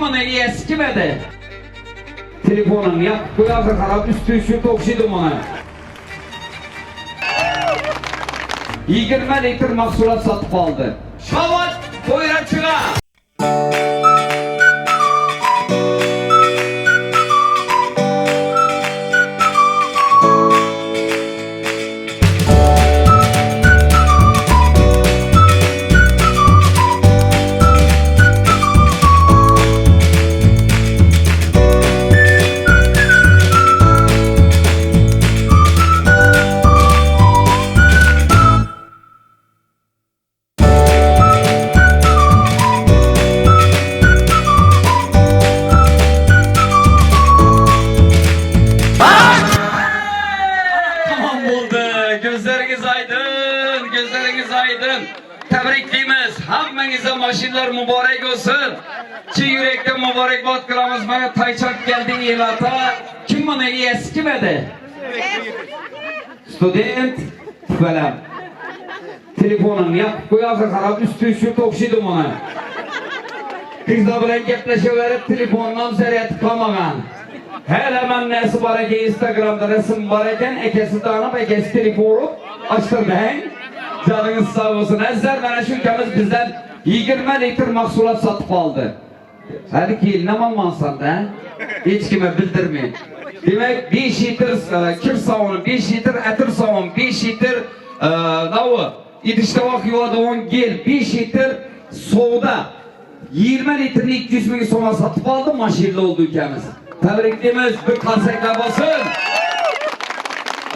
Kim ona eskimedi? Telefonum yap, koyarsa karab üstü şu tokşidim ona. 20 litre mahsulat satıp aldı. Şavat boyra çığa. Gözleriniz aydın. Tebrikliyimiz. Hammenize maşinler mübarek olsun. Çi yürekten mübarek bat kıramız. Bana tayçak geldi ilata. Kim bunu eskimedi? Student falan. Telefonum yap koyarsa karab üstü şu tokşidim ona. Kızla bilen gepleşiverip telefondan zeriyat kalmagan. Hele ben nesi var eki Instagram'da resim var eken ekesi dağınıp ekesi telefonu açtırmayın. Canınız sağ olsun. Ezzer bana şu ülkemiz bizden 20 litre mahsulat satıp aldı. Halbuki ne malmansan da hiç kime bildirmeyin. Demek 5 litre kir savunu, 5 litre etir savun, 5 litre navu idişte vak yuvadı 10 gel, 5 litre soğuda 20 litre 200 bin sonra satıp aldı maşinli oldu ülkemiz. Tebrikliğimiz bir kasekle basın.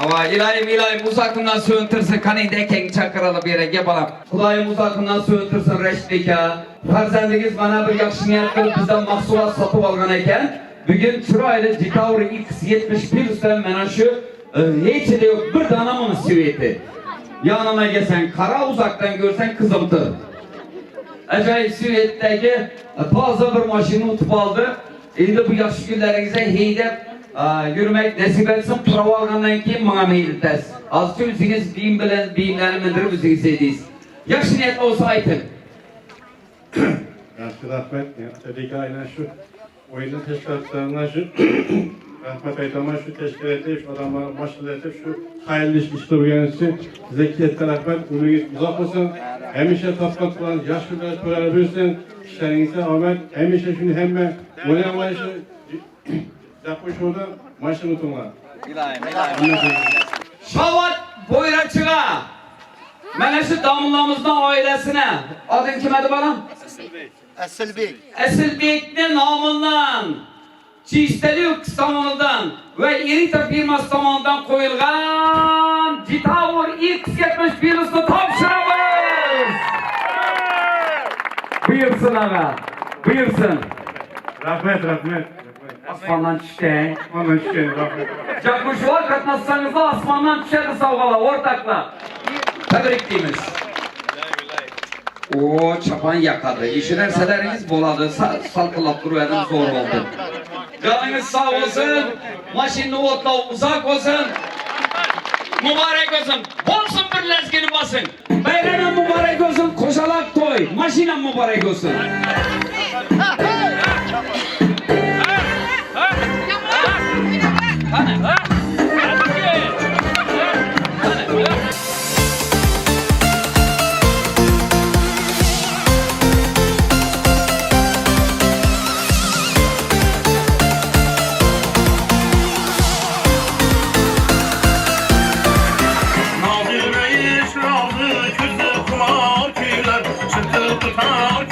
Ama ilahim uzakından söğüntürsün kanindeyken çakıralı bir yere gebalam. Kudayım uzakından söğüntürsün reşlika. Farzendiniz bana bir yakşı niyet kılıp bizden mahsulat satıp algan eken bugün çırayla Citavri X71 üstten bana şu hiç de yok bir danamın süveti. Yanına gelsen kara uzaktan görsen kızımtı. Acayip süvetteki taze bir maşini utup aldı. Şimdi bu yakşı günlerinize heydep yürümek nasip etsin. Prova algandan keyin bana meyiltez. Az tülsünüz biyim bilen biyimlerini mindirip üzünüz ediyiz. Yakşı niyet olsa aytın. Yaxşı rahmet. Tabii ki aynen şu oyunun teşkilatlarına şu rahmet aytaman şu teşkil edip, şu adamlar başlığı edip, şu hayırlı işler uyanışı zekiyetten rahmet, ümünüz uzak olsun. Hemişe toplantılan, yaş günler törer büyüsün, işlerinize ahmet, hemişe şunu hemen oynamayı şu yapmış orada maçı unutma. Şavat boyra çığa. Mene şu damlamızdan ailesine. Adın kim adı bana? Esilbek. Esilbek'in namından. Çiğisteliuk samanından ve İrita firması samanından koyulgan Citavur X71 üstü topşırımız. Buyursun ağa. Buyursun. Rahmet. Asmandan çıkayım. Ondan çıkayım rahmet. Çakmışılar katmazsanız da asmandan düşerdi savgala ortakla. Tebrikliyimiz. O çapan yakadı. İşiner seleriniz boladı. Salkılap duruyordu zor oldu. Canınız sağ olsun. Maşinli otla uzak olsun. Mübarek olsun. Bolsun bir lezgini basın. Bayramın mübarek olsun. Koşalak toy. Maşinen mübarek olsun. Nazır reis razı küzdü kumar kuyular, çıktı tutar